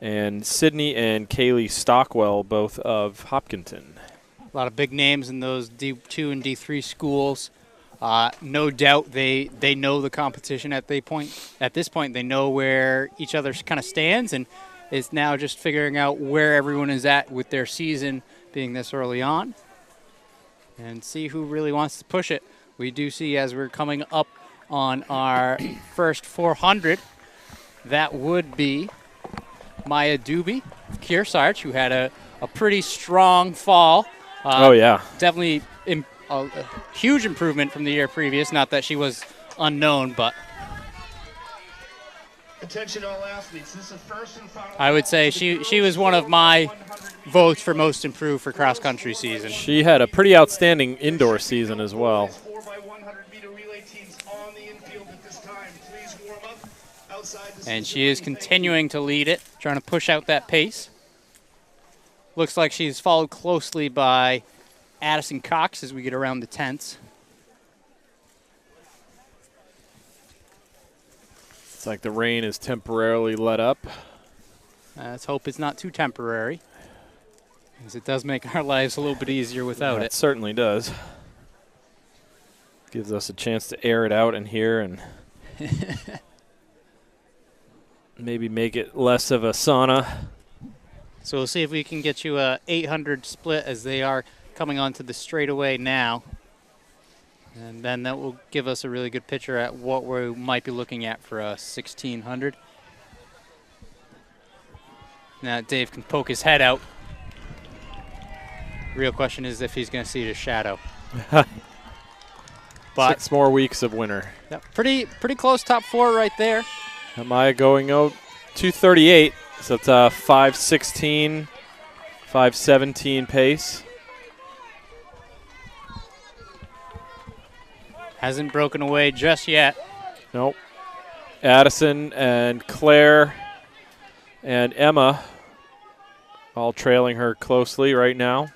and Sydney and Kaylee Stockwell, both of Hopkinton. A lot of big names in those D2 and D3 schools. No doubt they know the competition at this point. They know where each other kind of stands, and it's now just figuring out where everyone is at with their season being this early on and see who really wants to push it. We do see as we're coming up on our first 400, that would be Maya Doobie of Kearsarge, who had a pretty strong fall. Oh, yeah. Definitely a huge improvement from the year previous. Not that she was unknown, but attention all athletes. This is first and final. I would say she was one of my votes for most improved for cross country season. She had a pretty outstanding indoor season as well. 4x100 meter relay teams on the infield at this time. Please warm up outside. And she is continuing to lead it, trying to push out that pace. Looks like she's followed closely by Addison Cox as we get around the tenths. It's like the rain is temporarily let up. Let's hope it's not too temporary, because it does make our lives a little bit easier without It it. certainly does. Gives us a chance to air it out in here and maybe make it less of a sauna. So we'll see if we can get you a 800 split as they are coming onto the straightaway now. And then that will give us a really good picture at what we might be looking at for a 1600. Now Dave can poke his head out. Real question is if he's going to see the shadow. But 6 more weeks of winter. yeah, pretty close top 4 right there. Amaya going 238, so it's a 5:16, 5:17 pace. Hasn't broken away just yet. Nope. Addison and Claire and Emma all trailing her closely right now.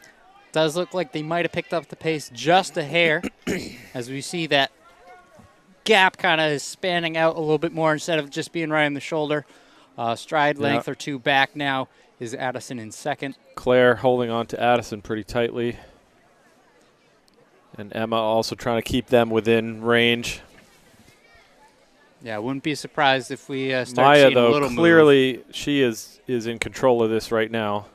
Does look like they might have picked up the pace just a hair as we see that gap kind of is spanning out a little bit more instead of just being right on the shoulder. Stride length or 2 back now is Addison in second. Claire holding on to Addison pretty tightly. And Emma also trying to keep them within range. Yeah, I wouldn't be surprised if we start Maya, seeing though, a little clearly she is in control of this right now.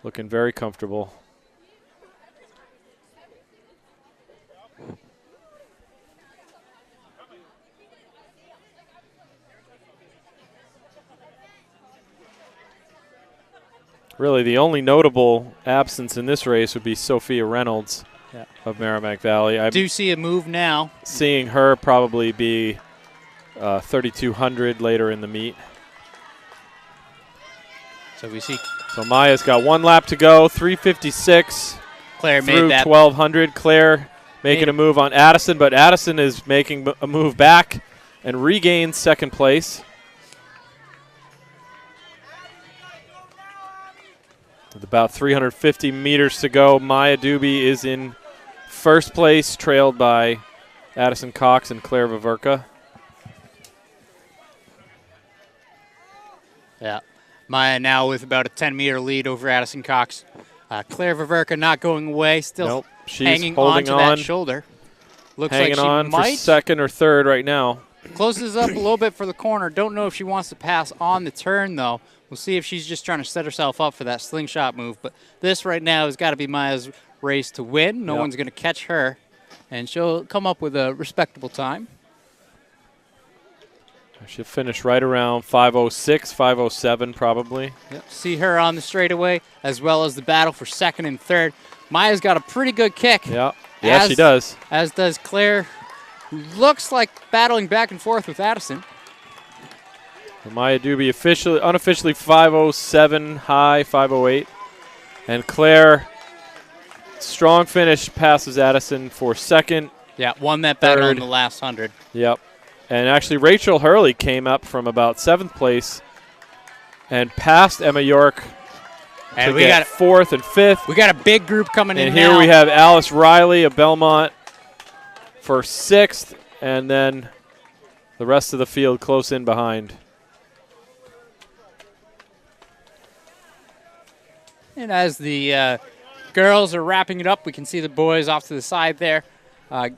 Looking very comfortable. Really, the only notable absence in this race would be Sophia Reynolds of Merrimack Valley. I do see a move now. Seeing her probably be 3,200 later in the meet. So we see So Maya's got 1 lap to go, 3:56 Claire through made that 1,200. Claire making a move on Addison, but Addison is making a move back and regains second place. With about 350 meters to go, Maya Doobie is in first place, trailed by Addison Cox and Claire Vaverka. Yeah. Maya now with about a 10-meter lead over Addison Cox. Claire Vaverka not going away, still she's hanging holding on to that shoulder. Looks hanging like she on might for second or third right now. closes up a little bit for the corner. Don't know if she wants to pass on the turn, though. We'll see if she's just trying to set herself up for that slingshot move. But this right now has got to be Maya's race to win. No one's going to catch her, and she'll come up with a respectable time. She'll finish right around 5:06, 5:07 probably. Yep. See her on the straightaway, as well as the battle for second and third. Maya's got a pretty good kick. Yeah, yeah, she does. As does Claire, who looks like battling back and forth with Addison. Maya Doobie unofficially 5:07 high, 5:08. And Claire, strong finish, passes Addison for second. Yeah, won that battle in the last 100. Yep. And actually, Rachel Hurley came up from about 7th place and passed Emma York and to we get got 4th and 5th. We got a big group coming in And here now. we have Alice Riley of Belmont for 6th, and then the rest of the field close in behind. And as the girls are wrapping it up, we can see the boys off to the side there,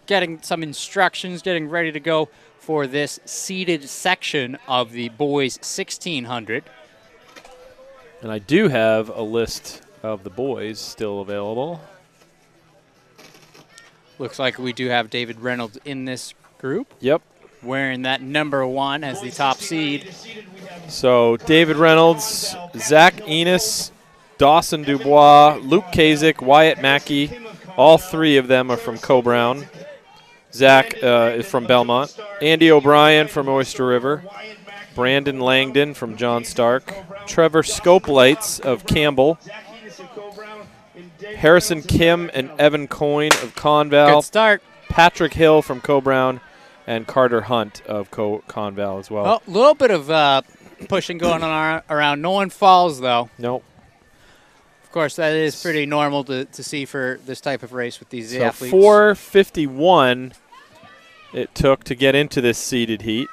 getting some instructions, getting ready to go for this seated section of the boys 1600. And I do have a list of the boys still available. Looks like we do have David Reynolds in this group, Yep. wearing that number 1 as the top seed. So David Reynolds, Zach Enos, Dawson Dubois, Luke Kasich, Wyatt Mackey, all 3 of them are from Co-Brown. Zach is from Belmont. Andy O'Brien from Oyster River. Brandon Langdon from John Stark. Trevor Scopelites of Campbell. Harrison Kim and Evan Coyne of Conval. Good start. Patrick Hill from Co-Brown. And Carter Hunt of Conval as well. Oh, a little bit of pushing going on around. No one falls, though. Nope. Of course, that is pretty normal to see for this type of race with these So athletes. 4:51 it took to get into this seeded heat.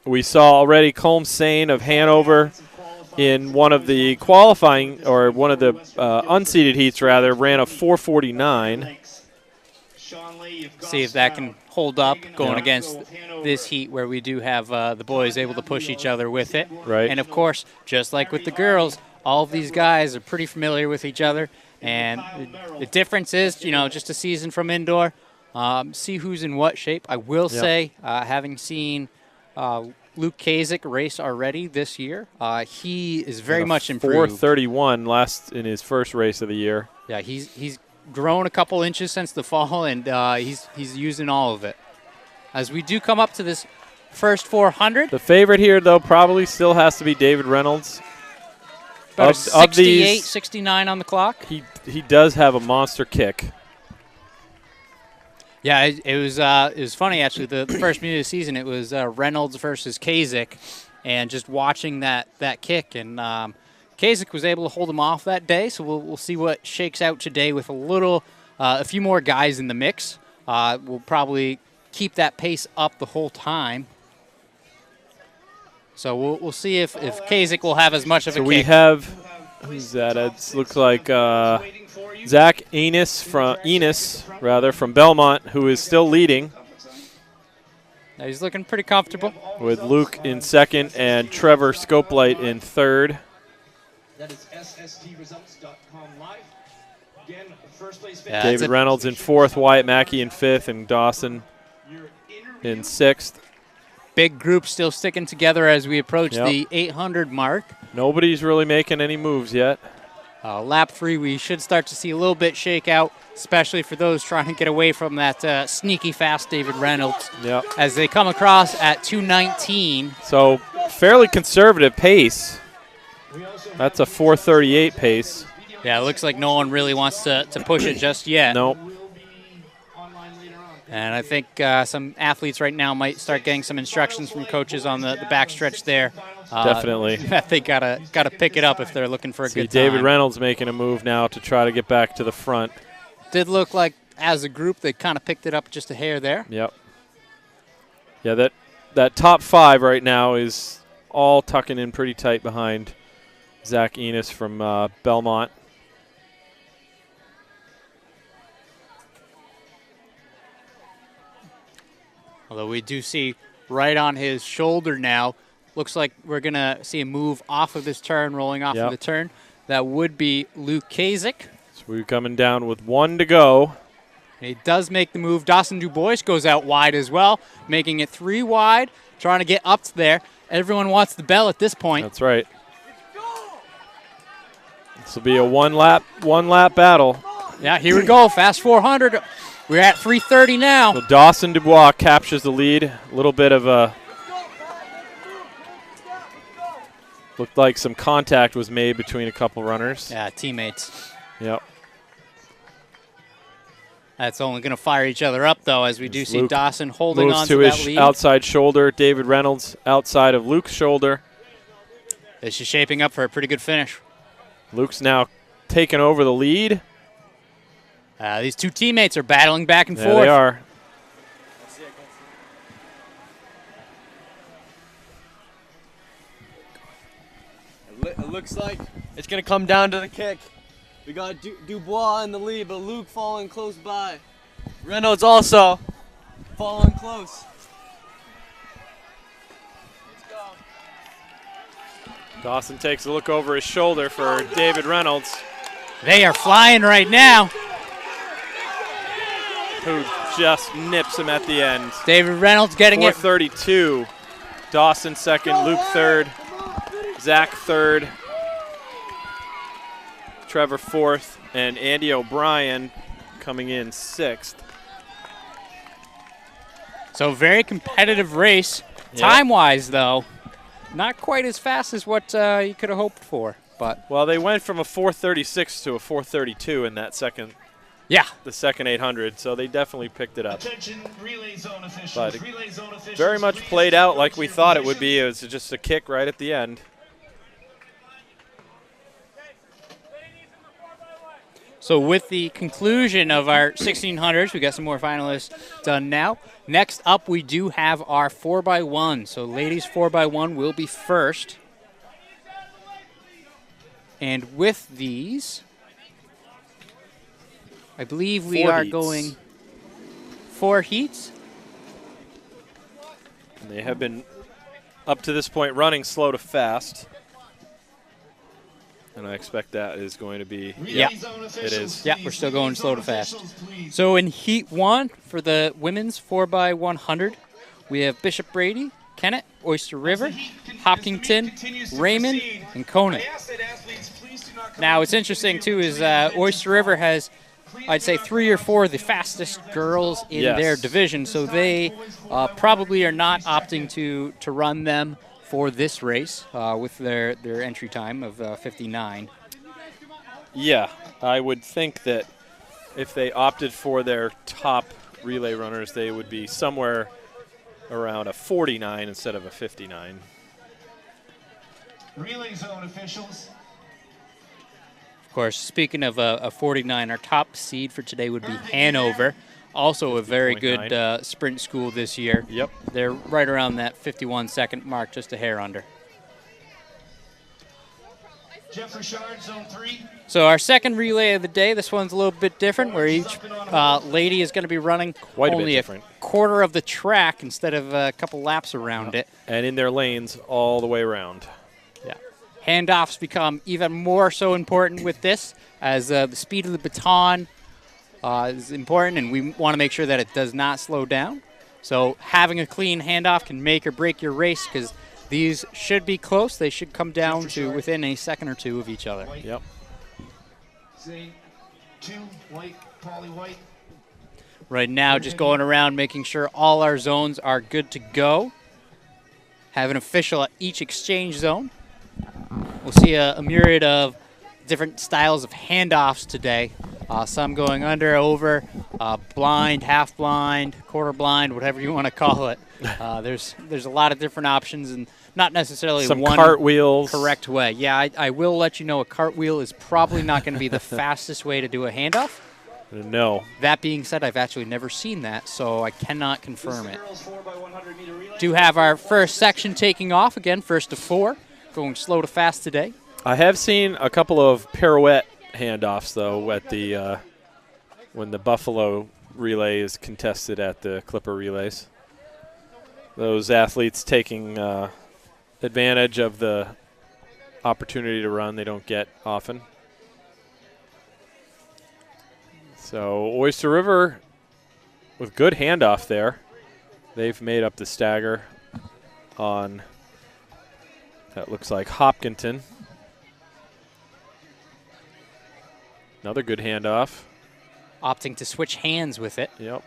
We saw already Colm Sane of Hanover in one of the qualifying, or one of the unseeded heats rather, ran a 4:49. See if that can hold up going against this heat where we do have the boys able to push each other with it. Right. And, of course, just like with the girls, all of these guys are pretty familiar with each other. And the difference is, you know, just a season from indoor, see who's in what shape. I will say, having seen Luke Kasich race already this year, he is very much improved. 4:31 last in his first race of the year. Yeah, he's grown a couple inches since the fall, and he's using all of it. As we do come up to this first 400. The favorite here, though, probably still has to be David Reynolds. About Of 68, these, 69 on the clock. he does have a monster kick. Yeah, it was funny, actually. The first meet of the season, it was Reynolds versus Kasich, and just watching that kick. And Kasich was able to hold him off that day, so we'll see what shakes out today with a few more guys in the mix. We'll probably keep that pace up the whole time. So we'll see if Kasich will have as much of a So kick. we have, who's that? It looks like Zach Enos from Belmont, who is still leading, Now he's looking pretty comfortable. with Luke in second and Trevor Scopelight in third. That is SSTResults.com live. Again, first place Yeah, David Reynolds in fourth, Wyatt Mackey in fifth, and Dawson in sixth. Big group still sticking together as we approach Yep. the 800 mark. Nobody's really making any moves yet. Lap 3, we should start to see a little bit shake out, especially for those trying to get away from that sneaky fast David Reynolds. Yep. As they come across at 2:19. So fairly conservative pace. That's a 4:38 pace. Yeah, it looks like no one really wants to push it just yet. Nope. And I think some athletes right now might start getting some instructions from coaches on the backstretch there. Definitely. That they gotta pick it up if they're looking for a See good David time. Reynolds making a move now to try to get back to the front. Did look like as a group they kind of picked it up just a hair there. Yep. Yeah, that top 5 right now is all tucking in pretty tight behind Zach Enos from Belmont. Although we do see right on his shoulder now, looks like we're going to see a move off of this turn, rolling off Yep. of the turn. That would be Luke Kasich. So we're coming down with 1 to go. And he does make the move. Dawson Dubois goes out wide as well, making it 3 wide, trying to get up to there. Everyone wants the bell at this point. That's right. This will be a one lap battle. Yeah, here we go. Fast 400. We're at 3:30 now. So Dawson Dubois captures the lead. A little bit of a looked like some contact was made between a couple runners. Yeah, teammates. Yep. That's only going to fire each other up, though, as we do see Luke Dawson holding moves on to to that his lead. outside shoulder. David Reynolds outside of Luke's shoulder. This is shaping up for a pretty good finish. Luke's now taken over the lead. These two teammates are battling back and There forth. they are. It looks like it's going to come down to the kick. We got Dubois in the lead, but Luke following close by. Reynolds also following close. Dawson takes a look over his shoulder for David Reynolds, They are flying right now. who just nips him at the end. David Reynolds getting it. 4:32. Dawson second, Luke third, Zach third, Trevor fourth, and Andy O'Brien coming in sixth. So very competitive race. Yep. Time-wise, though, not quite as fast as what you could have hoped for. But Well, they went from a 4:36 to a 4:32 in that second, yeah, the second 800, so they definitely picked it up. Attention, relay zone officials. But it Relay zone officials, very much please played out like report we to your thought it would position. be. It was just a kick right at the end. so with the conclusion of our 1600s, we got some more finalists done now. Next up, we do have our 4x1. So ladies 4x1 will be first. And with these, I believe we Four are heats. going 4 heats. And they have been, up to this point, running slow to fast. And I expect that is going to be, Relay Yeah. zone It officials, is. Yeah, please. we're still going Relay slow zone to fast. officials, please. So in Heat 1 for the women's 4x100, we have Bishop Brady, Kennett, Oyster River, As the meet Hopkinton, continues to Raymond, proceed, and Conant. I ask that athletes please do not come Now, out what's to the interesting, field too, is between events Oyster and River fall. has, I'd say, 3 or 4 of the fastest girls in Yes. their division, so they probably are not opting to run them for this race with their entry time of 59. yeah, I would think that if they opted for their top relay runners, they would be somewhere around a 49 instead of a 59. Relay zone officials. Of course, speaking of a 49, our top seed for today would be Hanover, also a very good 50.9. sprint school this year. Yep. They're right around that 51-second mark, just a hair under. Jeff Richard, zone 3. So our second relay of the day, this one's a little bit different, where each lady is going to be running Quite a bit only different. quarter of the track instead of a couple laps around it. And in their lanes all the way around. Yeah. Handoffs become even more so important with this, as the speed of the baton is important, and we want to make sure that it does not slow down. So having a clean handoff can make or break your race, because these should be close. They should come down to within a second or two of each other. Yep. Zane 2, White, Polly White. Right now, just going around making sure all our zones are good to go. Have an official at each exchange zone. We'll see a myriad of different styles of handoffs today. Some going under, over, blind, half blind, quarter blind, whatever you want to call it. There's a lot of different options, and not necessarily Some one cartwheels. correct way. Yeah, I will let you know a cartwheel is probably not going to be the fastest way to do a handoff. No. That being said, I've actually never seen that, so I cannot confirm it. Girls 4x100 meter relay. Do have our first section taking off again, first to 4, going slow to fast today. I have seen a couple of pirouette handoffs, though, at the when the Buffalo relay is contested at the Clipper relays. Those athletes taking advantage of the opportunity to run they don't get often. So Oyster River with good handoff there. They've made up the stagger on, that looks like Hopkinton. Another good handoff. Opting to switch hands with it. Yep.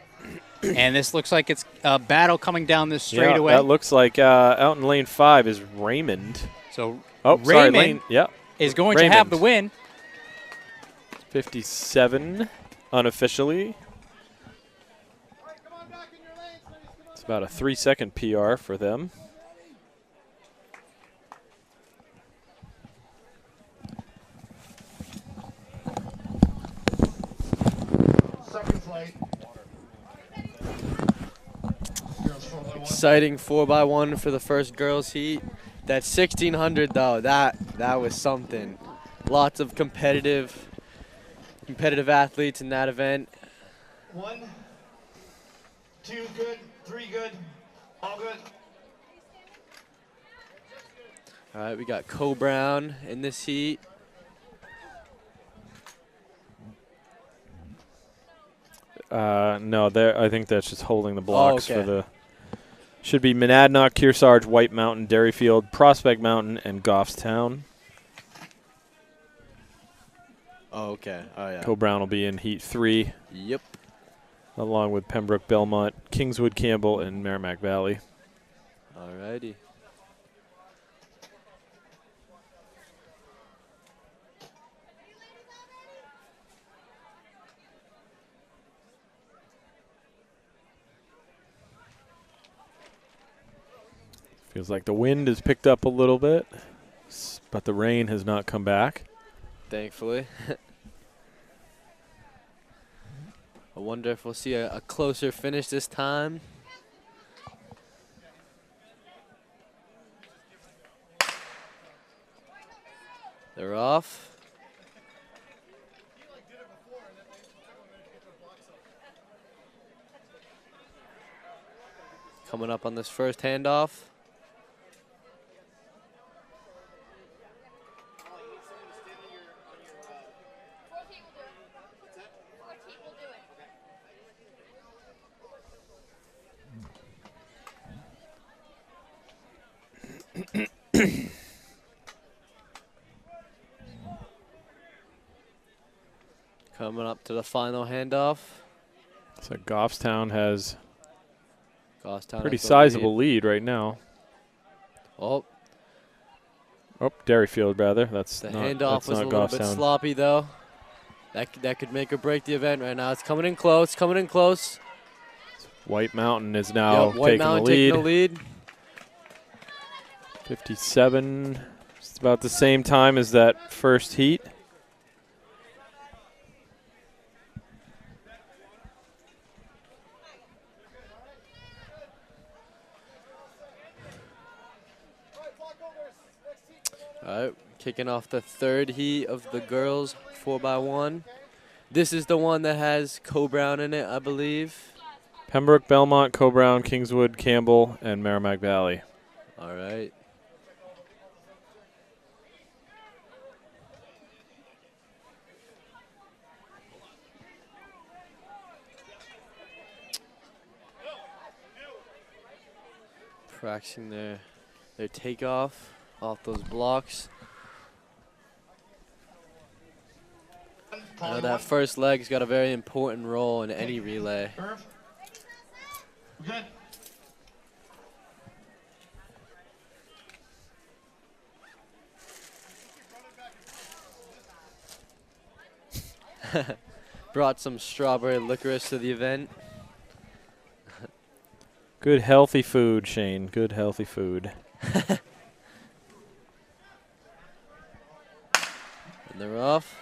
And this looks like it's a battle coming down this straightaway. Yeah, that looks like out in lane 5 is Raymond. So Oh, sorry, Raymond lane. Yep. is going to have Raymond. the win. 57 unofficially. It's about a 3-second PR for them. Second flight. Girls 4x1. Exciting 4x1 for the first girls heat. That 1600 though, that was something. Lots of competitive competitive athletes in that event. 1, 2, good. 3, good. All good. All right, we got Co Brown in this heat. No, I think that's just holding the blocks okay. for the. Should be Monadnock, Kearsarge, White Mountain, Derryfield, Prospect Mountain, and Goffstown. Oh, okay. Oh, yeah. Co Brown will be in heat 3, Yep. along with Pembroke, Belmont, Kingswood, Campbell, and Merrimack Valley. All righty. Feels like the wind has picked up a little bit, but the rain has not come back. Thankfully. I wonder if we'll see a closer finish this time. They're off. Coming up on this first handoff. Coming up to the final handoff. So Goffstown has Goffstown pretty has the sizable lead right now. Oh, Oh, Derryfield rather. That's the not, handoff that's was a not little bit Goffstown. sloppy though. That could make or break the event right now. It's coming in close. Coming in close. White Mountain is now Yep, White Mountain taking the lead. 57. It's about the same time as that first heat. All right, kicking off the third heat of the girls 4x1. This is the one that has Co Brown in it, I believe. Pembroke, Belmont, Co Brown, Kingswood, Campbell, and Merrimack Valley. All right. Practicing their takeoff off those blocks. I know that first leg's got a very important role in any relay. Irv. Good. Brought some strawberry licorice to the event. Good healthy food, Shane. Good healthy food. And they're off.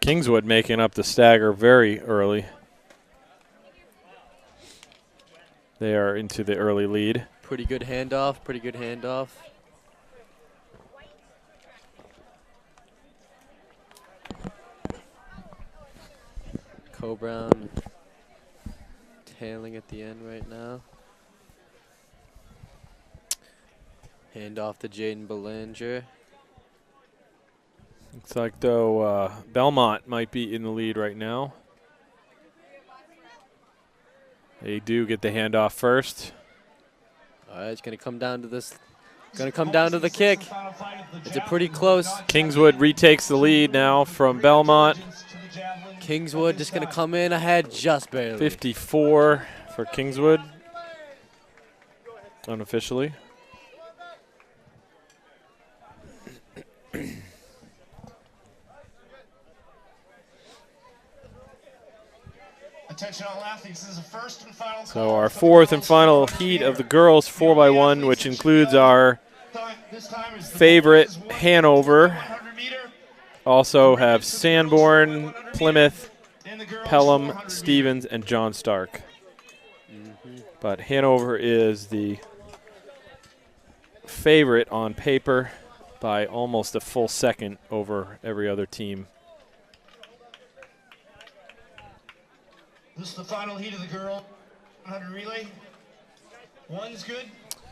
Kingswood making up the stagger very early. They are into the early lead. Pretty good handoff, pretty good handoff. Co Brown tailing at the end right now. Hand off to Jaden Belanger. Looks like, though, Belmont might be in the lead right now. They do get the handoff first. All right, it's going to come down to this. Going to come down to the kick. It's a pretty close. Kingswood retakes the lead now from Belmont. Kingswood just going to come in ahead just barely. 54 for Kingswood, unofficially. Attention all athletes, this is the first and final So our fourth and final heat of the girls 4x1, which includes our favorite Hanover. Also have Sanborn, Plymouth, Pelham, Stevens, and John Stark. But Hanover is the favorite on paper by almost a full second over every other team. This is the final heat of the girl 100 relay. One's good,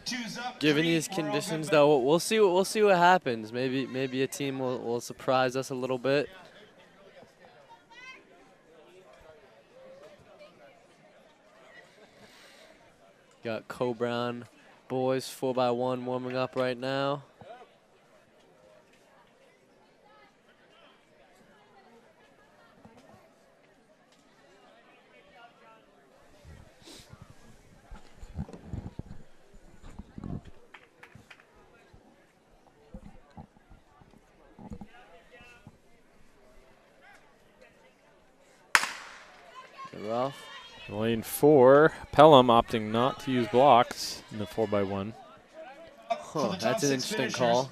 two's up. Given three, these we're all good conditions, back. though, we'll see what happens. Maybe a team will surprise us a little bit. Got Co-Brown boys 4x1 warming up right now. Rough. Lane 4, Pelham opting not to use blocks in the 4x1. Huh, that's an interesting call.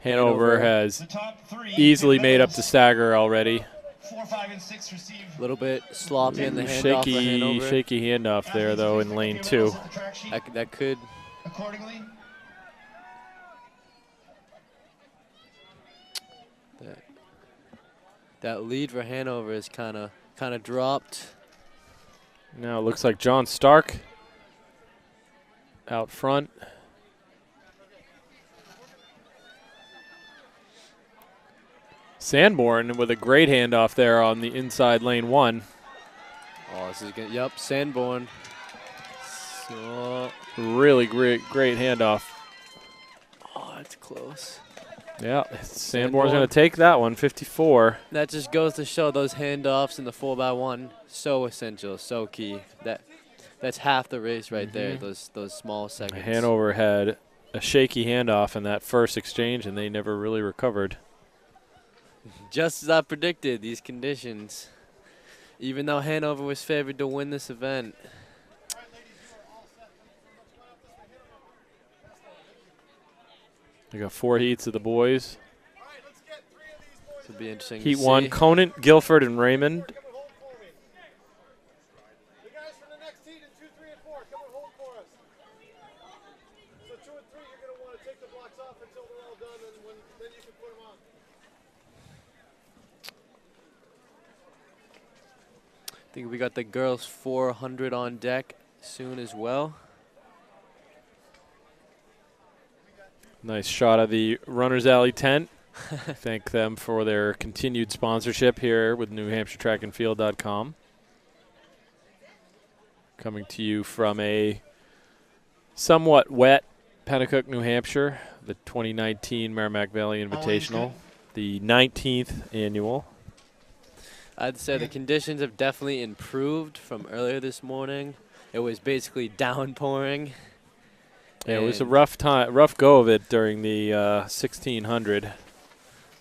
Hanover Hanover. has The top three easily get made up to medals. stagger already. 4, 5, and 6 receive. A little bit sloppy in the handoff for Hanover. Shaky handoff there, though, in lane 2. That could. Accordingly, That lead for Hanover is kind of dropped. Now it looks like John Stark out front. Sanborn with a great handoff there on the inside lane 1. Oh, this is good. Yep, Sanborn. So, Really great handoff. oh, it's close. Yeah, Sanborn's going to take that one, 54. That just goes to show those handoffs in the 4x1 so essential, so key. That's half the race right there. Those small seconds. Hanover had a shaky handoff in that first exchange, and they never really recovered. Just as I predicted, these conditions. Even though Hanover was favored to win this event. We got 4 heats of the boys. This will be interesting. Heat to 1, see. Conant, Guilford, and Raymond. The guys from the next heat in 2, 3, and 4, come and hold for us. So 2 and 3, you're going to want to take the blocks off until they're all done, and then you can put them on. I think we got the girls 400 on deck soon as well. Nice shot of the Runners Alley tent. Thank them for their continued sponsorship here with NewHampshireTrackandField.com. Coming to you from a somewhat wet Pennacook, New Hampshire, the 2019 Merrimack Valley Invitational, the 19th annual. I'd say the conditions have definitely improved from earlier this morning. It was basically downpouring. Yeah, it was a And- rough go of it during the 1600.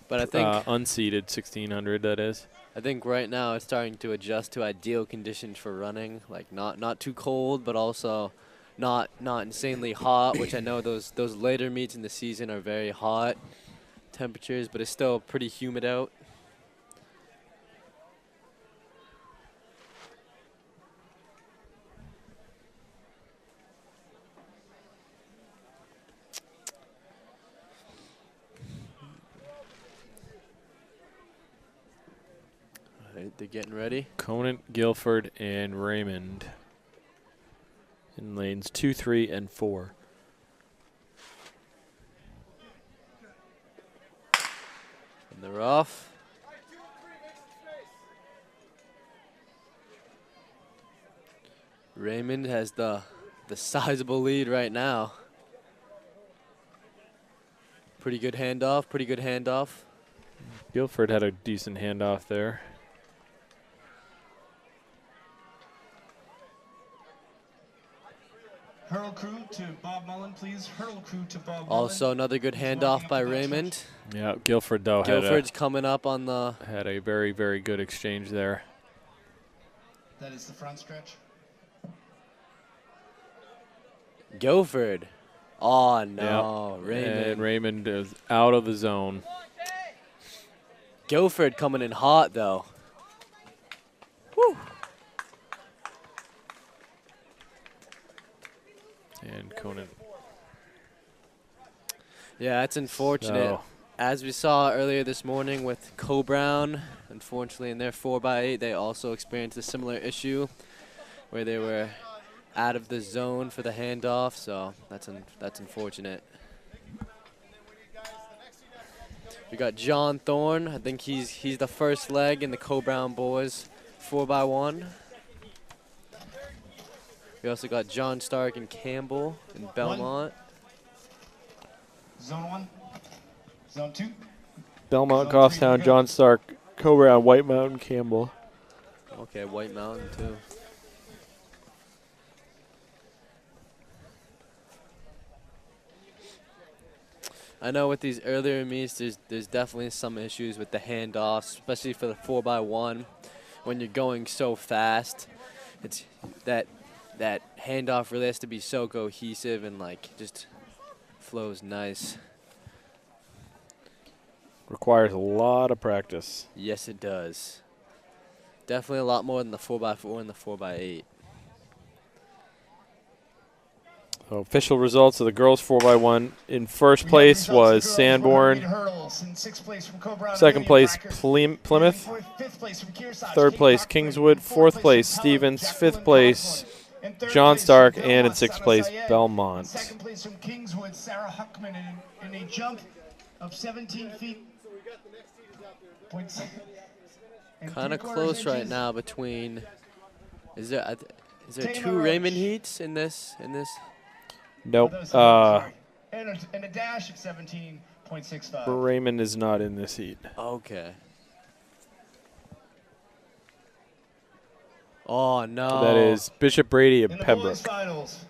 But I think Unseeded 1600, that is. I think right now it's starting to adjust to ideal conditions for running, like not too cold, but also not insanely hot. Which I know those later meets in the season are very hot temperatures, but it's still pretty humid out. All right, they're getting ready. Conant, Guilford, and Raymond in lanes 2, 3, and 4. And they're off. Raymond has the sizable lead right now. Pretty good handoff. Guilford had a decent handoff there. hurdle crew to Bob Mullen, please. Hurdle crew to Bob Mullen. Also another good He's handoff walking up by the back Raymond. stretch. Yeah, Guilford, though, Guilford's coming up on the... had a very, very good exchange there. That is the front stretch. Guilford. Oh, no. Yep. Raymond. And Raymond is out of the zone. Guilford coming in hot, though. Woo. And Conant Yeah, it's unfortunate. So, As we saw earlier this morning with Co-Brown, unfortunately in their 4x8, they also experienced a similar issue where they were out of the zone for the handoff, so that's unfortunate. We got John Thorne. I think he's the first leg in the Co-Brown boys 4x1. We also got John Stark and Campbell in Belmont. Zone 1. Zone 2. Belmont, Zone 3, Goffstown, good. John Stark, Co-Brown, White Mountain, Campbell. Okay, White Mountain too. I know with these earlier meets, there's definitely some issues with the handoffs, especially for the 4x1. When you're going so fast, it's that handoff really has to be so cohesive and like just flows nice. Requires a lot of practice. Yes, it does. Definitely a lot more than the 4x4 and the 4x8. So official results of the girls 4x1. In first place was Sanborn. In 6th place from Co-Brown, Second William place Bracker. Plymouth. 5th place from Kearsarge, Third Kate place Cochran. Kingswood. In Fourth place from Pelham, Stevens. Jacqueline Fifth place Coughlin. In third John place Stark. from And in Belmont, sixth Sana place Syed. Belmont. Second place from Kingswood, Sarah Huckman in a jump of 17 feet. Point six- and Kind of 3/4 close right inches. now between. Is there Taylor two Roach. Raymond heats in this? Nope. And a dash of 17.65. Raymond is not in this heat. Okay. Oh no. That is Bishop Brady of In the Pembroke. boys finals,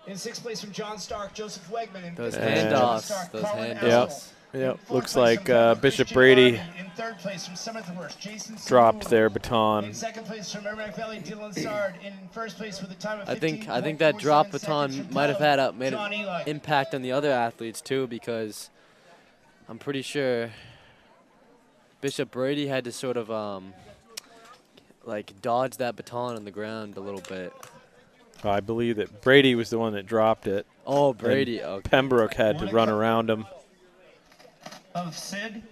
in 6th place from John Stark, Joseph Wegman. In Those 5th place from John handoffs, Stark, those Colin handoffs. Yep. Eskell. Yep. In 4th Looks place like from Pembroke, Bishop Christian Brady Harvey. In 3rd place from Somersetworth, Jason dropped Sewell. their In baton. 2nd place from Merrimack Valley, Dylan Sard. In 1st place with a time of I think that 15.47 drop seconds baton from might have Pelham, made John Eli. an impact on the other athletes too, because I'm pretty sure Bishop Brady had to sort of like dodge that baton on the ground a little bit. I believe that Brady was the one that dropped it. Oh, Brady. Okay. Pembroke had to run around him. Of Sid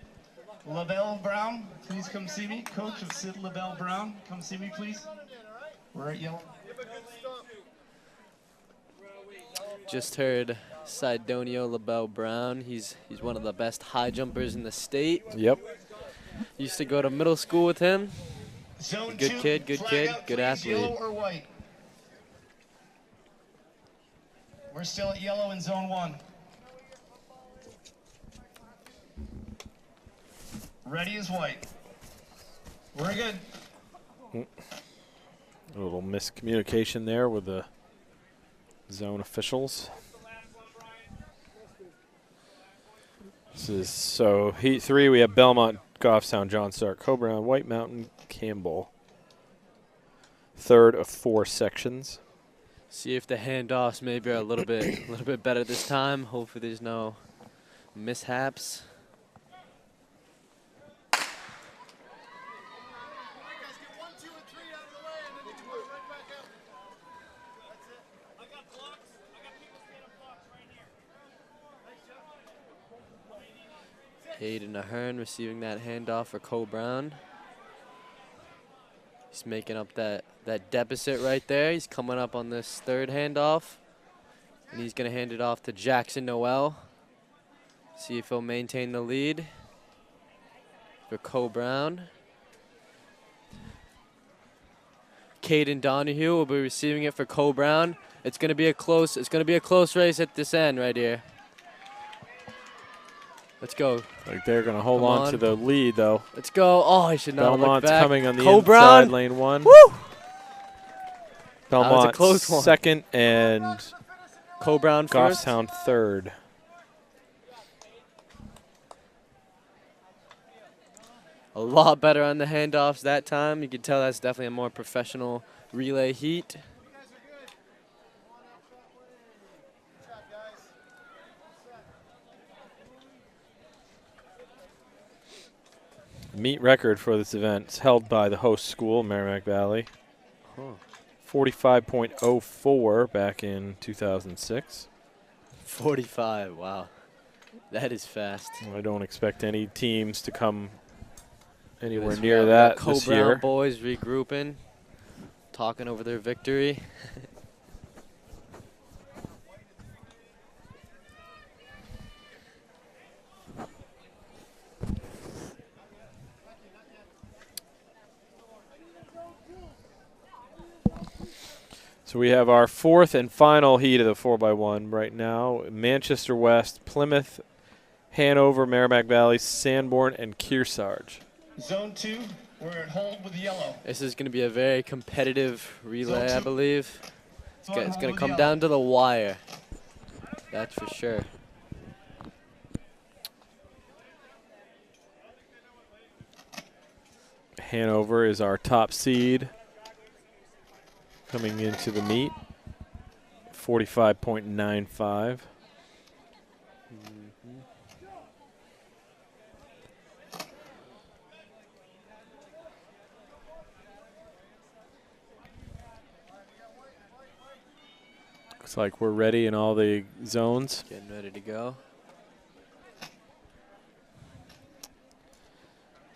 LaBelle Brown. Please come see me. Coach of Sid LaBelle Brown. Come see me, please. We're at Yellow. Just heard Sidonio LaBelle Brown. He's one of the best high jumpers in the state. Yep. Used to go to middle school with him. Zone Good 2, kid, good flag kid, up, good please, athlete. Yellow or white? We're still at yellow in zone 1. Ready is white. We're good. A little miscommunication there with the zone officials. So heat 3, we have Belmont, Goffstown, John Stark, Co-Brown, White Mountain, Campbell. Third of 4 sections. See if the handoffs maybe are a little bit better this time. Hopefully there's no mishaps. Hayden Ahern receiving that handoff for Co-Brown. He's making up that deficit right there. He's coming up on this third handoff. And he's going to hand it off to Jackson Noel. See if he'll maintain the lead for Co-Brown. Caden Donahue will be receiving it for Co-Brown. It's going to be a close race at this end right here. Let's go. Like they're going to hold Come on on. to the lead, though. Let's go. Oh, I should not have looked Belmont's back. coming on the Co-Brown. inside, lane 1. Woo! Belmont close one. second and Co-Brown first. Goffstown third. A lot better on the handoffs that time. You can tell that's definitely a more professional relay heat. Meet record for this event is held by the host school, Merrimack Valley. Huh. 45.04 back in 2006. 45, wow. That is fast. I don't expect any teams to come anywhere This- near we that got this Co-Brown year. boys regrouping, talking over their victory. So we have our fourth and final heat of the 4x1 right now. Manchester West, Plymouth, Hanover, Merrimack Valley, Sanborn, and Kearsarge. Zone 2, we're at hold with yellow. This is going to be a very competitive relay, I believe. It's Zone going hold to with come yellow. down to the wire. That's for sure. Hanover is our top seed coming into the meet, 45.95. Looks like we're ready in all the zones. Getting ready to go.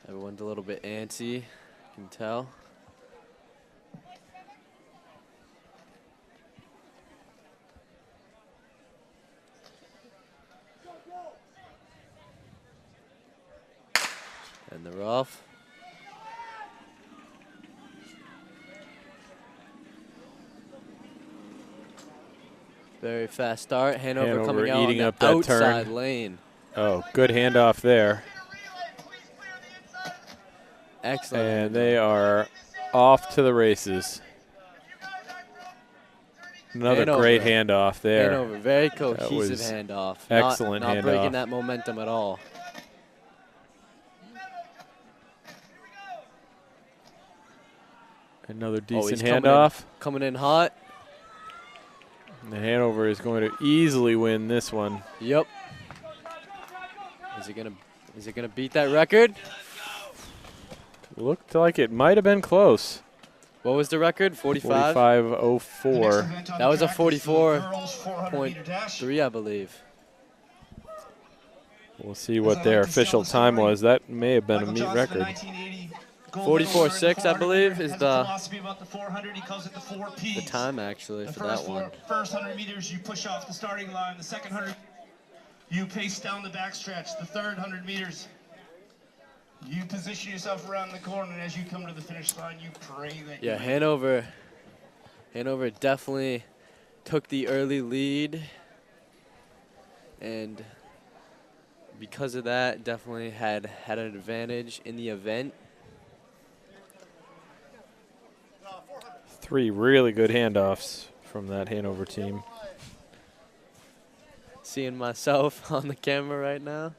Everyone's a little bit antsy, you can tell. And the rough. Very fast start. Hanover Hanover coming out on eating the up that outside turn. lane. Oh, good handoff there. Excellent. And they are off to the races. Another Hanover. great handoff there. Hanover, very cohesive was handoff. excellent not handoff. breaking that momentum at all. Another Oh, he's decent handoff. Coming in hot. And Hanover is going to easily win this one. Yep. Is it gonna beat that record? Looked like it might have been close. What was the record? 45? 45.04. That was a 44.3, I believe. We'll see what their official time was. That may have been a meet record. 44.6, I believe, is the the time actually for that one. First 100 meters, you push off the starting line. The second 100, you pace down the backstretch. The third 100 meters, you position yourself around the corner, and as you come to the finish line, you pray that Yeah, you Hanover definitely took the early lead, and because of that, definitely had an advantage in the event. Three really good handoffs from that Hanover team. Seeing myself on the camera right now.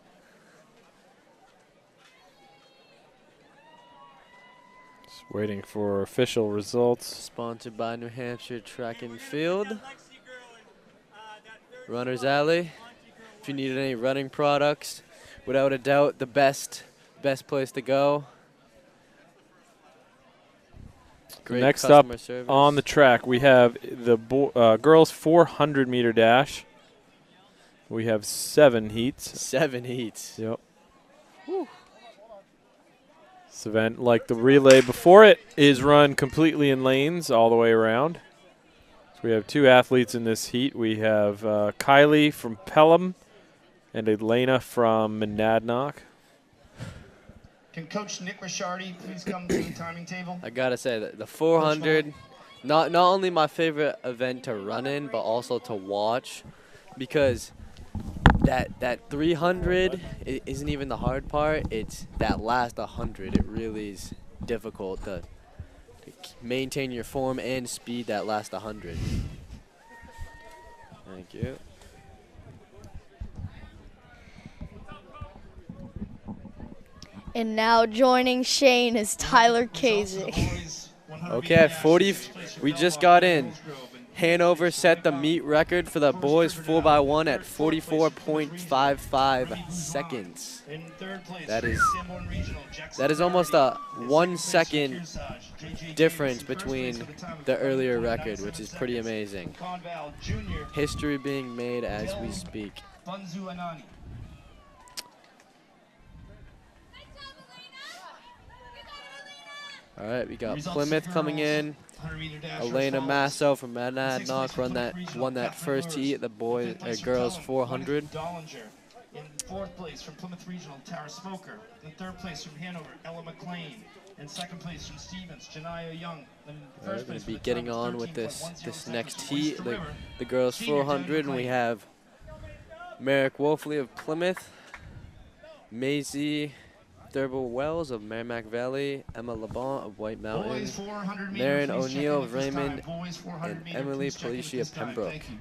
Just waiting for official results. Sponsored by New Hampshire Track and Field. Runner's Alley. If you needed any running products, without a doubt, the best place to go. Great Next up customer service. on the track, we have the girls 400-meter dash. We have 7 heats. 7 heats. Yep. This event, like the relay before it, is run completely in lanes all the way around. So we have 2 athletes in this heat. We have Kylie from Pelham and Elena from Monadnock. Can Coach Nick Rishardi please come to the timing table? I gotta say that the 400, not only my favorite event to run in, but also to watch, because that 300 isn't even the hard part. It's that last 100. It really is difficult to maintain your form and speed that last 100. Thank you. And now joining Shane is Tyler Kasich. Okay, at 40, we just got in. Hanover set the meet record for the boys 4x1 at 44.55 seconds. In third place, That is Sanborn Regional, Jackson that is almost a Girardi. 1 In second second place, JJ difference Davis. In first between place with a time of the earlier record, 44.97 which is pretty amazing. Conval Jr. History being made as we speak. Bunzu Anani. All right, we got Results Plymouth for coming girls, in. 100-meter dash are Elena as Masso from follows. Sixth Monadnock place for Plymouth Regional, won that Catherine first Lewis. heat, the boys Fifth place for girls Pelham, 400. Dollinger. In fourth place from Plymouth Regional, Tara Smoker. In third place from Hanover, Ella McLean. In second place from Stevens, Janaya Young. And All right, first we're going place to be with a getting time of on with this 13.10 next seconds from heat, Oyster the, River. the girls Senior Johnny 400, and we McLean. have Merrick Wolfley of Plymouth, Maisie Thurber Wells of Merrimack Valley, Emma LeBon of White Mountain, Boys 400 meter, Marin please check O'Neill in of at this time. Raymond, Boys 400 and meter, Emily please check in at Policia this time. Pembroke. Thank you.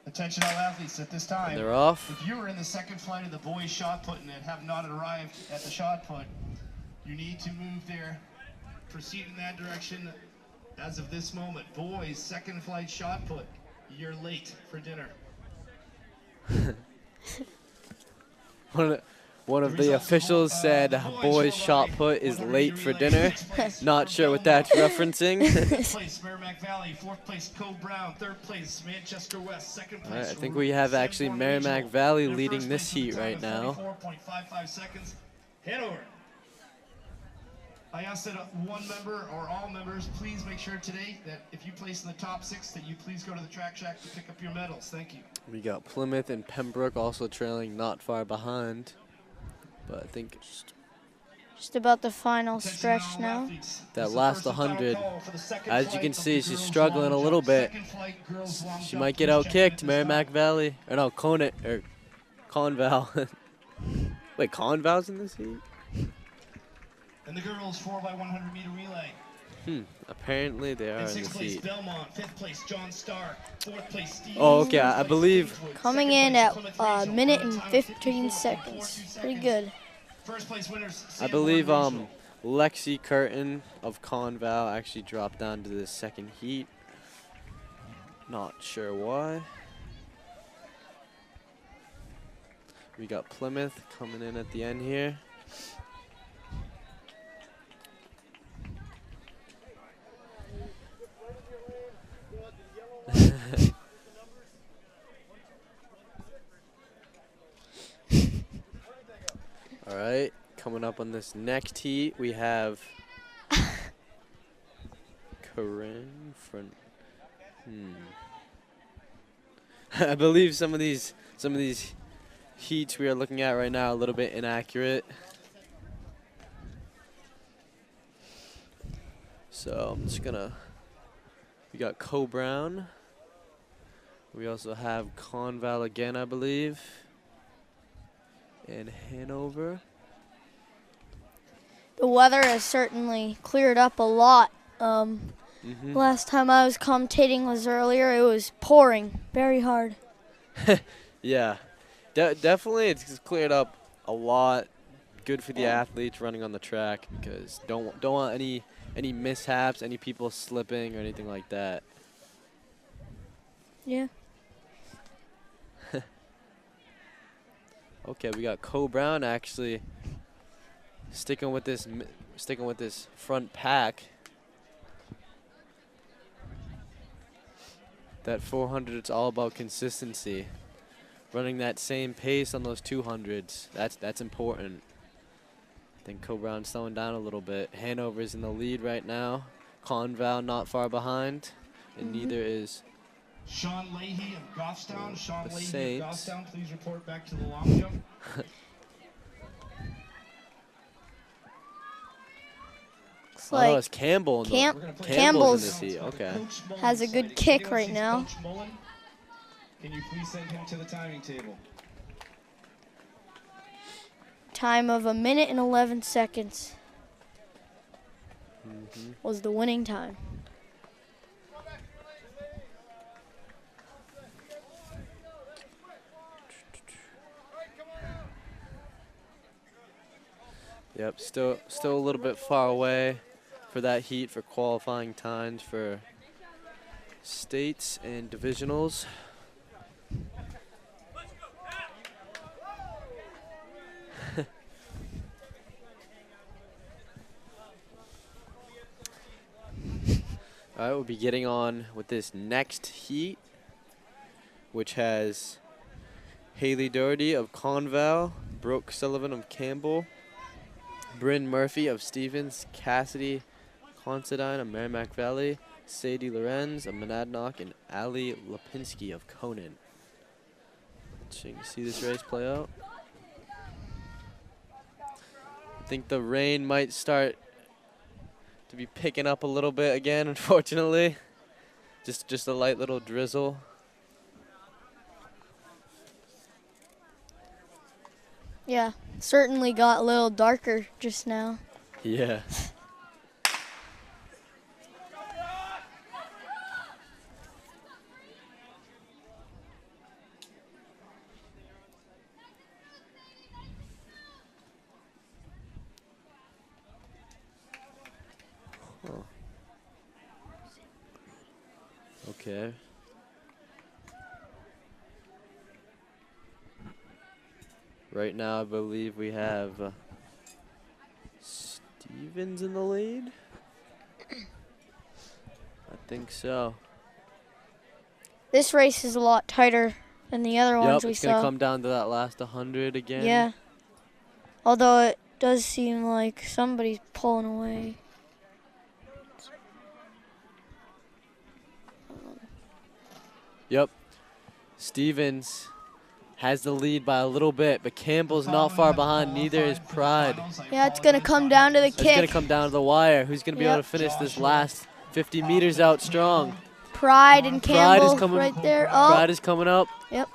Attention all athletes at this time. And they're off. If you are in the second flight of the boys shot put and have not arrived at the shot put, you need to move there. Proceed in that direction as of this moment. Boys, second flight shot put. You're late for dinner. One of the officials said boys shot put is late for dinner. Not sure what that's referencing. Fifth place, Merrimack Valley. Fourth place, Cole Brown. Third place, Manchester West. Second place, I think we have actually Sanborn Merrimack Regional. Valley And leading first this place heat with a time right of now. 44.55 seconds. Hanover. I ask that one member or all members please make sure today that if you place in the top 6 that you please go to the track shack to pick up your medals. Thank you. We got Plymouth and Pembroke also trailing not far behind. But I think Just about the final Attention stretch all now. athletes. This that is the last first and final 100, call for the second as you flight can of see, the she's girls' struggling long a little jump. bit. Second flight, girls' long She jump. might get Please out check in at kicked. this Merrimack time. Valley, or no, Conval. Wait, Conval's in this heat? And the girls 4x100 meter relay. Apparently they are In in sixth this place, heat. Fifth place, John Starr. Fourth place, Steve. Oh, okay, I believe- Coming in at a minute and 15 seconds. Pretty good. First place winners. I believe Lexi Curtin of Conval actually dropped down to the second heat. Not sure why. We got Plymouth coming in at the end here. All right, coming up on this next heat, we have Corinne from. I believe some of these heats we are looking at right now are a little bit inaccurate. So I'm just gonna. We got Co Brown. We also have Conval again, I believe. And Hanover. The weather has certainly cleared up a lot. Last time I was commentating was earlier. It was pouring very hard. Yeah, definitely it's cleared up a lot. Good for the athletes running on the track because don't want any mishaps, any people slipping or anything like that. Yeah. Okay, we got Co Brown actually sticking with this front pack. That 400, it's all about consistency. Running that same pace on those 200s, that's important. I think Co Brown's slowing down a little bit. Hanover's in the lead right now. Conval not far behind, and neither is Sean Leahy of Goffstown. Sean the Leahy Saints. of Goffstown, please report back to the long jump. Looks Oh, like it's Campbell. Camp- We're gonna play Campbell's in this heat. Okay. Coach Mullen has a good sighting. kick Anyone right sees now. Coach Mullen? Can you please send him to the timing table? time of a minute and 11 seconds was the winning time. Yep, still a little bit far away for that heat for qualifying times for states and divisionals. All All right, we'll be getting on with this next heat, which has Haley Doherty of Conval, Brooke Sullivan of Campbell, Bryn Murphy of Stevens, Cassidy Considine of Merrimack Valley, Sadie Lorenz of Monadnock, and Ali Lipinski of Conan. So you can see this race play out. I think the rain might start to be picking up a little bit again, unfortunately. Just a light little drizzle. Yeah, certainly got a little darker just now. Yeah. Huh. Okay. Right now, I believe we have Stevens in the lead. I think so. This race is a lot tighter than the other ones Yep, we it's going to saw. come down to that last 100 again. Yeah. Although it does seem like somebody's pulling away. Yep. Stevens has the lead by a little bit, but Campbell's not far behind. Neither is Pride. Yeah, it's going to come down to the It's going to kick. come down to the wire. Who's going to be able to finish this last 50 meters out strong? Pride and Pride is Campbell coming. right there. Oh, Pride is coming up. yep.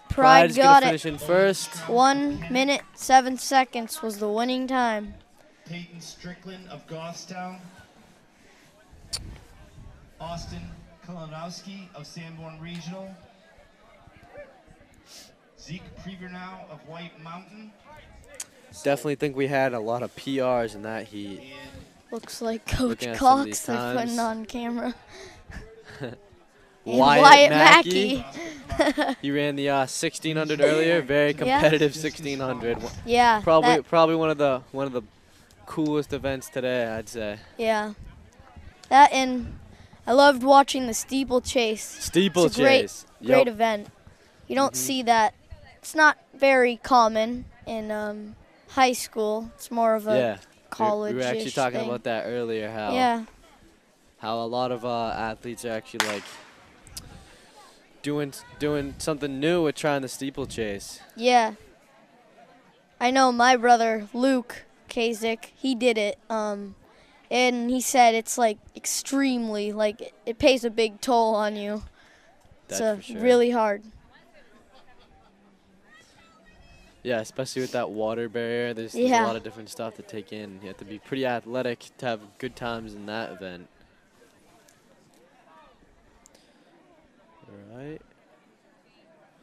Pride Pride is going got to it. finish in first. 1 minute, 7 seconds was the winning time. Peyton Strickland of Goffstown. Austin Kalinowski of Sanborn Regional. Zeke Prevernau of White Mountain. Definitely think we had a lot of PRs in that heat. Looks like Coach Looking at some of Cox these they're times. putting on camera. And Wyatt Mackey. He ran the 1600 earlier. Very competitive 1600. Yeah. Probably one of the coolest events today, I'd say. Yeah. That and I loved watching the steeplechase. Steeplechase. Great event. You don't see that. It's not very common in high school. It's more of a Yeah. college. We were actually talking thing. about that earlier. How a lot of athletes are actually like doing something new with trying the steeplechase. Yeah. I know my brother Luke Kazik, he did it. And he said it's like extremely like it pays a big toll on you. That's It's for sure. really hard. Yeah, especially with that water barrier. There's a Yeah. lot of different stuff to take in. You have to be pretty athletic to have good times in that event. All right.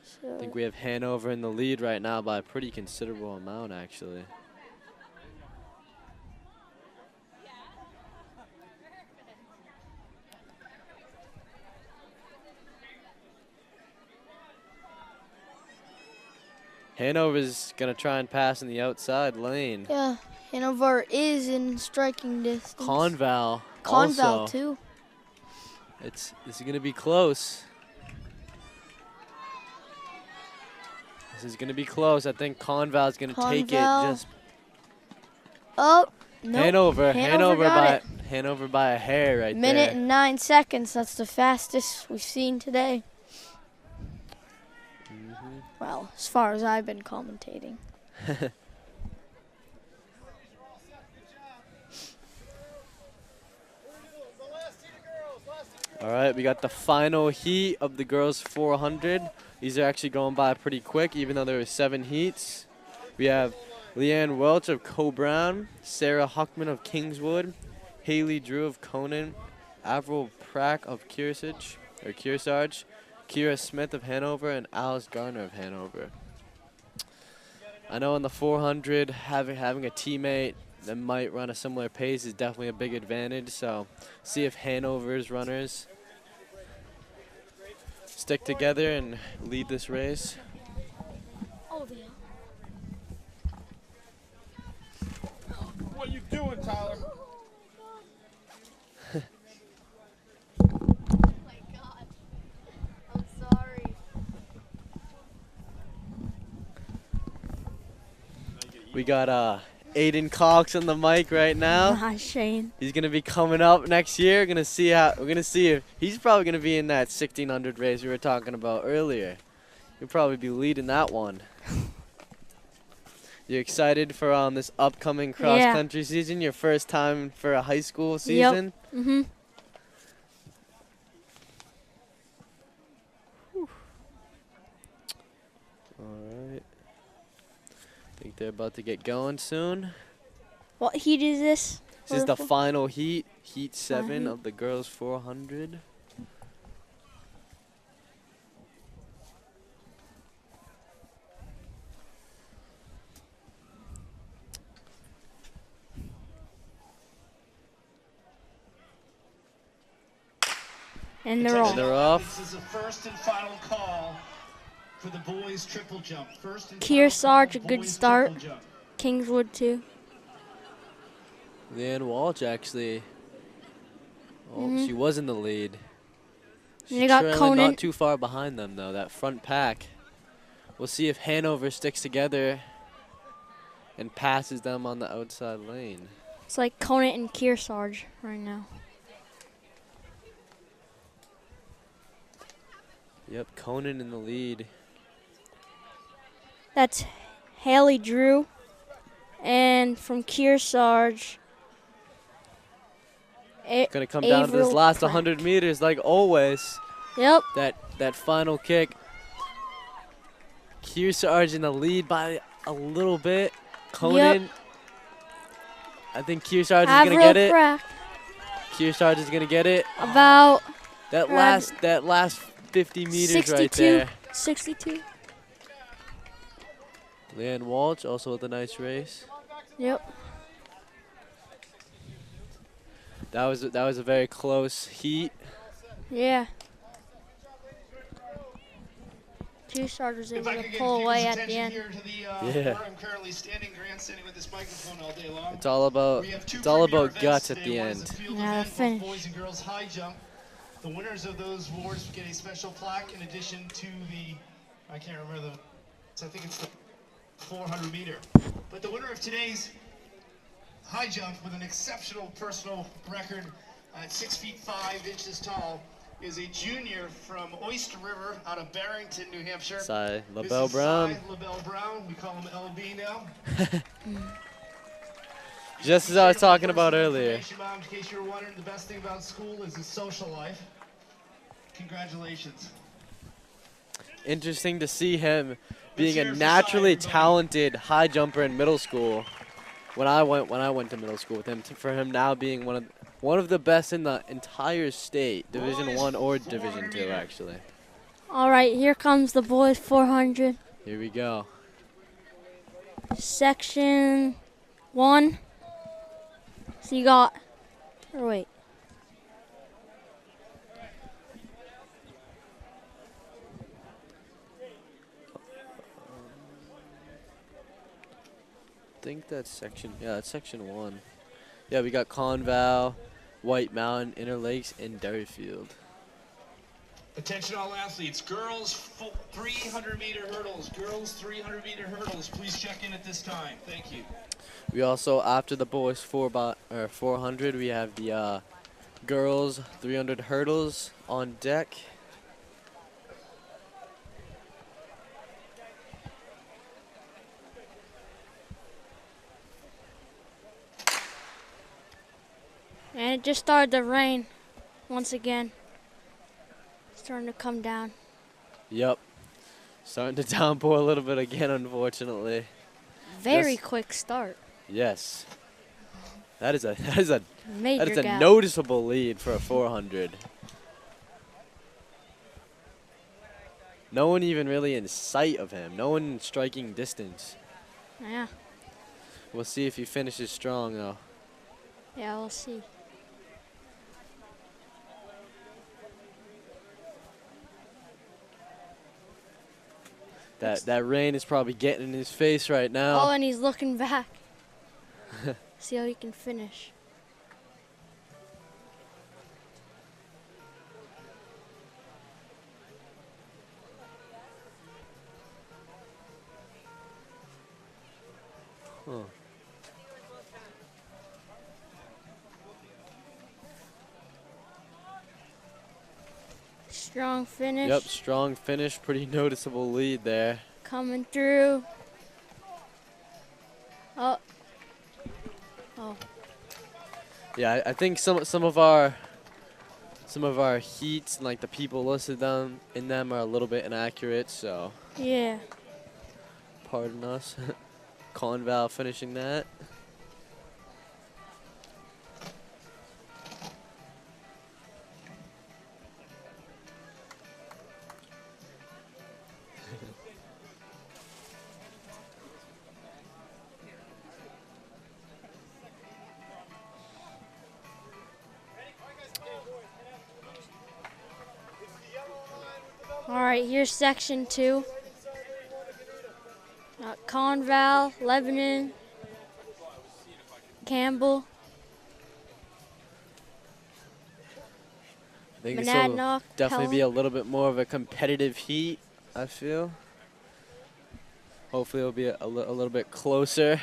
So I think we have Hanover in the lead right now by a pretty considerable amount, actually. Hanover's going to try and pass in the outside lane. yeah, Hanover is in striking distance. Conval Conval also. too. This is going to be close. This is going to be close. I think Conval's going to take it. Conval. Just Oh, no. Hanover got it. Hanover by a hair right Minute there. and 9 seconds. That's the fastest we've seen today. Mhm. Well, as far as I've been commentating. All right, we got the final heat of the girls 400. These are actually going by pretty quick, even though there were 7 heats. We have Leanne Welch of Co-Brown, Sarah Huckman of Kingswood, Haley Drew of Conan, Avril Prack of Kearsarge, Kira Smith of Hanover, and Alice Garner of Hanover. I know in the 400, having a teammate that might run a similar pace is definitely a big advantage. So see if Hanover's runners stick together and lead this race. Oh, yeah. What you doing, Tyler? We got Aiden Cox on the mic right now. Shane. He's gonna be coming up next year. We're gonna see if he's probably gonna be in that 1600 race we were talking about earlier. He'll probably be leading that one. You excited for this upcoming cross country season? Your first time for a high school season? Yep. Mhm. All right. Think they're about to get going soon. What heat is this? This is the final heat, heat 7 heat. of the girls 400. And they're all. They're off. This is the first and final call for the boys triple jump. First and Kearsarge, final a good boys start. triple jump. Kingswood too. Leanne Walsh actually. Oh, she was in the lead. And you got Trailing Conan. not too far behind them though. That front pack. We'll see if Hanover sticks together and passes them on the outside lane. It's like Conant and Kearsarge right now. Yep, Conan in the lead. That's Haley Drew. And from Kearsarge. Gonna come down to this Averill last Pratt. 100 meters like always. Yep. That final kick. Kearsarge in the lead by a little bit. Conan. I think Kearsarge is gonna get it. Pratt. Kearsarge is gonna get it. About That last 50 meters 62. right there. 62. Leanne Walsh also with a nice race. Yep. That was a very close heat. Yeah. Kearsarge was If able I to could get pull away viewers' at the attention end. here to the Yeah. where I'm currently standing, grandstanding with this microphone all day long. It's all about We have two all premier about events guts at today. the One is end. a field Yeah, event, the both finish. boys and girls high jump. The winners of those awards get a special plaque in addition to the, I can't remember I think it's the 400 meter. But the winner of today's high jump with an exceptional personal record at 6 feet 5 inches tall is a junior from Oyster River out of Barrington, New Hampshire. Cy This LaBelle is Brown. Cy LaBelle Brown. We call him LB now. Just as I was talking about earlier. In case you're wondering, the best thing about school is his social life. Congratulations. Interesting to see him being hear a it for naturally Cy, everybody. talented high jumper in middle school. When I went to middle school with him, for him now being one of the best in the entire state, Division 1 or Division 2 actually. All right, here comes the boys 400. Here we go. Section 1. So you got, or wait. I think that's section 1. Yeah, we got Conval, White Mountain, Inner Lakes, and Derryfield. Attention all athletes. Girls 300 meter hurdles. Girls 300 meter hurdles. Please check in at this time. Thank you. We also, after the boys 400, we have the girls 300 hurdles on deck. And it just started to rain once again. It's starting to come down. Yep. Starting to downpour a little bit again, unfortunately. Very Yes. quick start. Yes. That is a Major gap. noticeable lead for a 400. No one even really in sight of him. No one in striking distance. Yeah. We'll see if he finishes strong though. Yeah, we'll see. That rain is probably getting in his face right Oh, now. and he's looking back. See how he can finish. Huh. Strong finish. Yep, strong finish. Pretty noticeable lead there. Coming through. Oh. Oh. Yeah, I think some of our heats and like the people listed them in them are a little bit inaccurate. So Yeah. pardon us. Conval finishing that. All right, here's section 2. Conval, Lebanon, Campbell, I think this will Monadnock, definitely be Pelham. a little bit more of a competitive heat, I feel. Hopefully it'll be a little bit closer.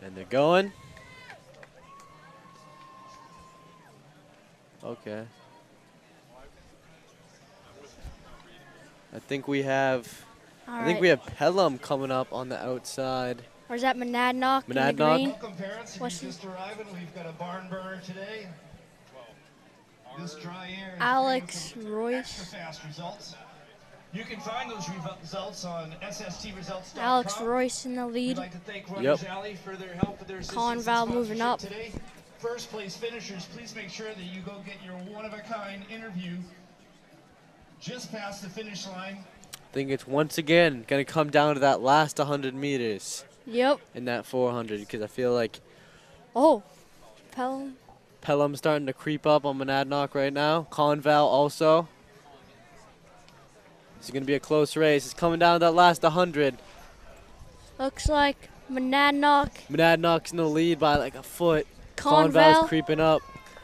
And they're going. Okay. I think we have Pelham coming up on the outside. Or is that Monadnock? in the Monadnock. green? Welcome, parents. If What's you're just arriving, we've got a barn burner today. This dry air is Alex bringing some Royce. extra fast results. You can find those results on SSTresults.com. Alex Royce in the We'd lead. like to thank Runners Yep. Alley for their help with their assistance and Conval moving up. sponsorship today. First place finishers, please make sure that you go get your one-of-a-kind interview just past the finish line. I think it's once again going to come down to that last 100 meters Yep. in that 400 because I feel like Oh, Pelham. Pelham's starting to creep up on Monadnock right now. Conval also. It's going to be a close race. It's coming down to that last 100. Looks like Monadnock. Monadnock's in the lead by like a foot. Conval. Conval's creeping up.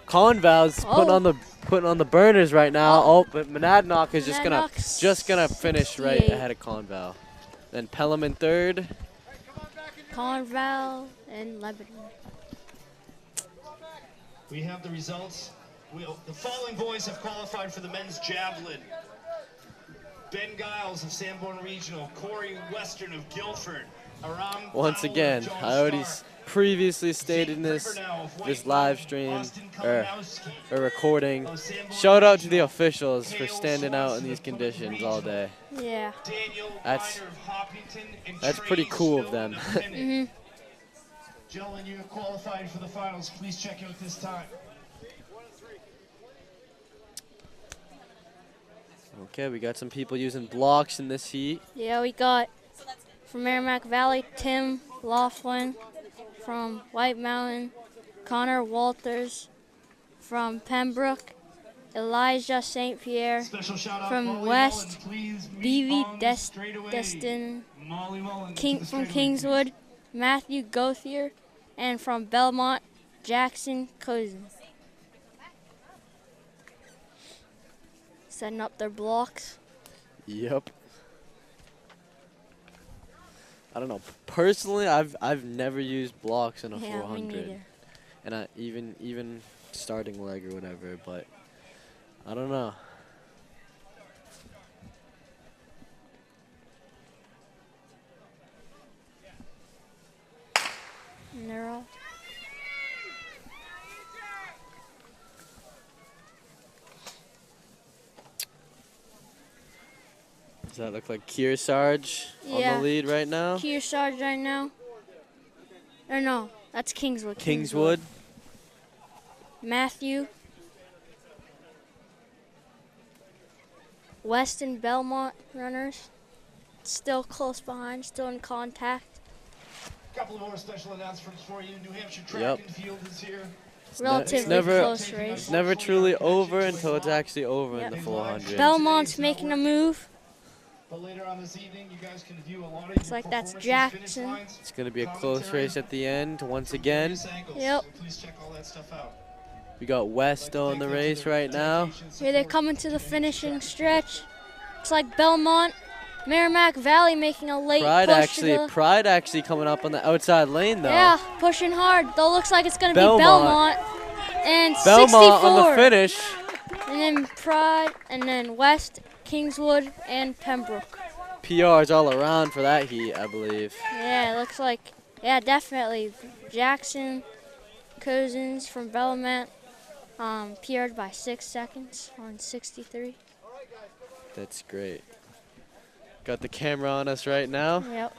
Conval's Oh. putting on the burners right now. Oh, but Monadnock is Monadnock's just gonna finish right 68. ahead of Conval. Then Pelham in third. Conval and Lebanon. We have the results. The following boys have qualified for the men's javelin. Ben Giles of Sanborn Regional, Corey Western of Guilford, Aram Once Fowler again, of John I already Starr, previously stated in Jake this Riverdale of this White live Mountain, stream Austin or Kalinowski recording. of Sanborn Shout out to the Regional, officials for Cale standing out in Swanson these of Plymouth conditions all Regional, day. Yeah. Daniel That's- Reiner of Hopkinton, and that's Trey pretty cool of Stone them. Pinnick. Gentlemen, you have qualified for the finals. Please check out this time. Okay, we got some people using blocks in this heat. Yeah, we got from Merrimack Valley, Tim Laughlin. From White Mountain, Connor Walters. From Pembroke, Elijah St. Pierre. Special shout out From Molly West, Mullins, please meet BV on the straightaway. Destin. Molly Mullins to King the from straightaway, Kingswood, Matthew Gothier, and from Belmont, Jackson Cousin. Setting up their blocks. Yep. I don't know. Personally, I've never used blocks in a Yeah, me 400, neither. and I even starting leg or whatever. But I don't know. And they're all. Does that look like Kearsarge on Yeah. the lead right now? Kearsarge right now. Or no, that's Kingswood. Kingswood. Matthew. Weston Belmont runners. Still close behind, still in contact. Couple of more special announcements for you. New Hampshire Track Yep. and Field is here. Relatively never- close race. It's never truly over until it's actually over in the Yep. 400. Belmont's making a move. But later on this evening, you guys can view a lot of Looks your like that's performances, finish Jackson. lines, It's going to be a close race at the end once again. various angles. Yep. So please check all that stuff out. We got West still in the race right now. Here they come into the finishing stretch. Looks like Belmont, Merrimack Valley making a late push to the, Pride actually coming up on the outside lane though. yeah, pushing hard. Though looks like it's gonna be Belmont. Belmont and Belmont 64. on the finish. And then Pride, and then West, Kingswood, and Pembroke. PRs all around for that heat, I believe. Yeah, it looks like, yeah, definitely. Jackson, Cousins from Belmont, PR'd by 6 seconds on 63. That's great. Got the camera on us right now. Yep.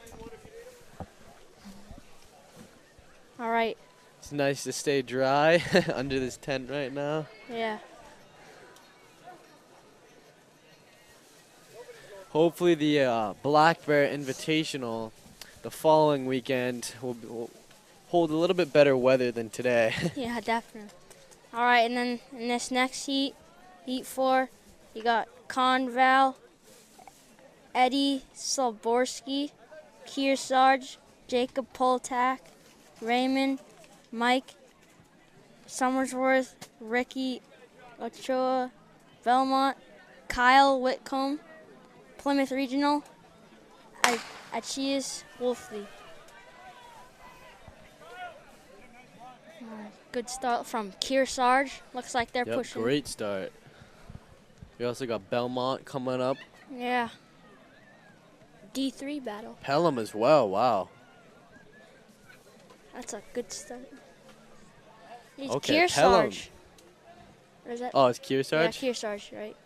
All right. It's nice to stay dry under this tent right now. Yeah. Hopefully the Black Bear Invitational the following weekend will hold a little bit better weather than today. Yeah, definitely. All right, and then in this next heat, Heat 4, you got Conval, Eddie Slborski, Kearsarge, Jacob Poltak, Raymond, Mike Summersworth, Ricky Ochoa, Belmont, Kyle Whitcomb, Plymouth Regional, Achias Wolfley. Good start from Kearsarge. Looks like they're Yep, pushing. great start. We also got Belmont coming up. Yeah. D3 battle. Pelham as well, wow. That's a good start. It's Okay, Pelham. Kearsarge. Or is that? Oh, it's Yeah, Kearsarge? Kearsarge, right?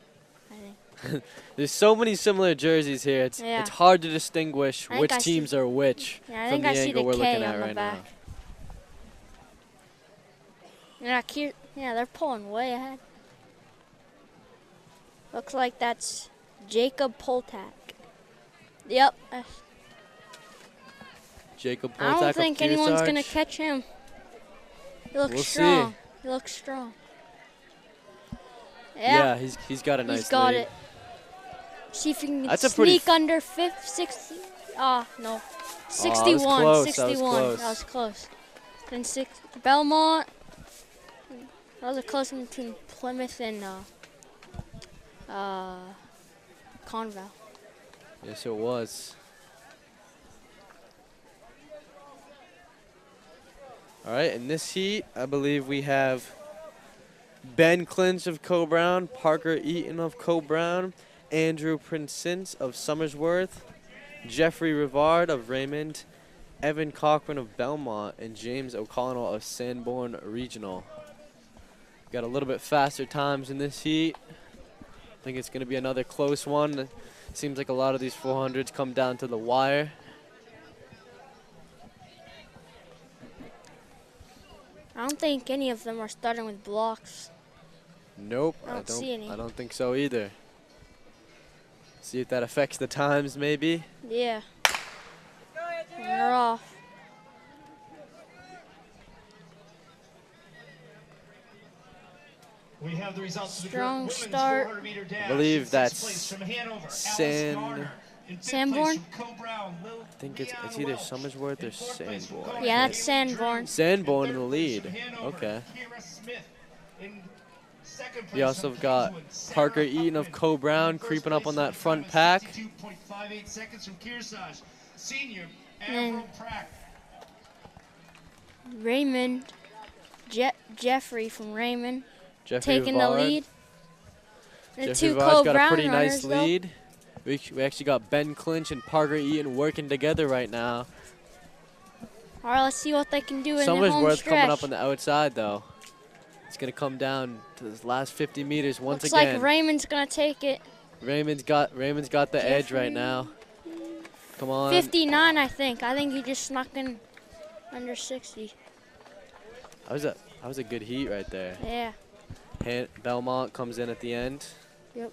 I think. There's so many similar jerseys here. It's Yeah. hard to distinguish I think which I see- teams are which Yeah, I from think the I see angle the we're K looking on at the right back. now. Yeah, they're pulling way ahead. Looks like that's Jacob Poltak. Yep. Jacob Poltak I don't of think anyone's going to Kearsarge. catch him. He looks We'll see. strong. He looks strong. Yeah, he's got a nice He's got lead. it. See if he can That's a pretty sneak under 60. Ah, no. Oh, 61. close, that was 61. close. That was close. Then Belmont. That was a close one between Plymouth and Conval. Yes, it was. All right, in this heat, I believe we have Ben Clinch of Co-Brown, Parker Eaton of Co-Brown, Andrew Princins of Summersworth, Jeffrey Rivard of Raymond, Evan Cochran of Belmont, and James O'Connell of Sanborn Regional. Got a little bit faster times in this heat. I think it's going to be another close one. Seems like a lot of these 400s come down to the wire. I don't think any of them are starting with blocks. Nope, I don't see any. I don't think so either. See if that affects the times, maybe. Yeah. And they're off. We have the results Strong of the women's start. 400-meter dash. I believe In sixth that's place from Hanover, Alice San- Garner. In fifth Sanborn? place from Co-Brown, Lil I think it's Leanna either Welch. Summersworth or In fourth place from Sanborn. Concord, Yeah, that's Haley Sanborn. Drew. Sanborn in In the third place lead. from Hanover, Okay. Kira Smith. In second place We also from got Kingswood, Sarah Parker Eaton of Huffman. Co-Brown In first creeping up place on that with a front time of pack. 62.58 seconds from Kearsarge. Senior, Mm. Avril Pratt. Raymond, Jeffrey from Raymond Jeffrey taking the Rivard. lead. The Jeffrey two Rivard's got a Co-Brown pretty nice runners, though. lead. We actually got Ben Clinch and Parker Eaton working together right now. All right, let's see what they can do in the home Summersworth stretch. coming up on the outside, though. It's going to come down to this last 50 meters once Looks again. like Raymond's gonna take it. Raymond's got the edge right now. Come on. 59, I think. I think he just snuck in under 60. That was a good heat right there. Yeah. Belmont comes in at the end. Yep.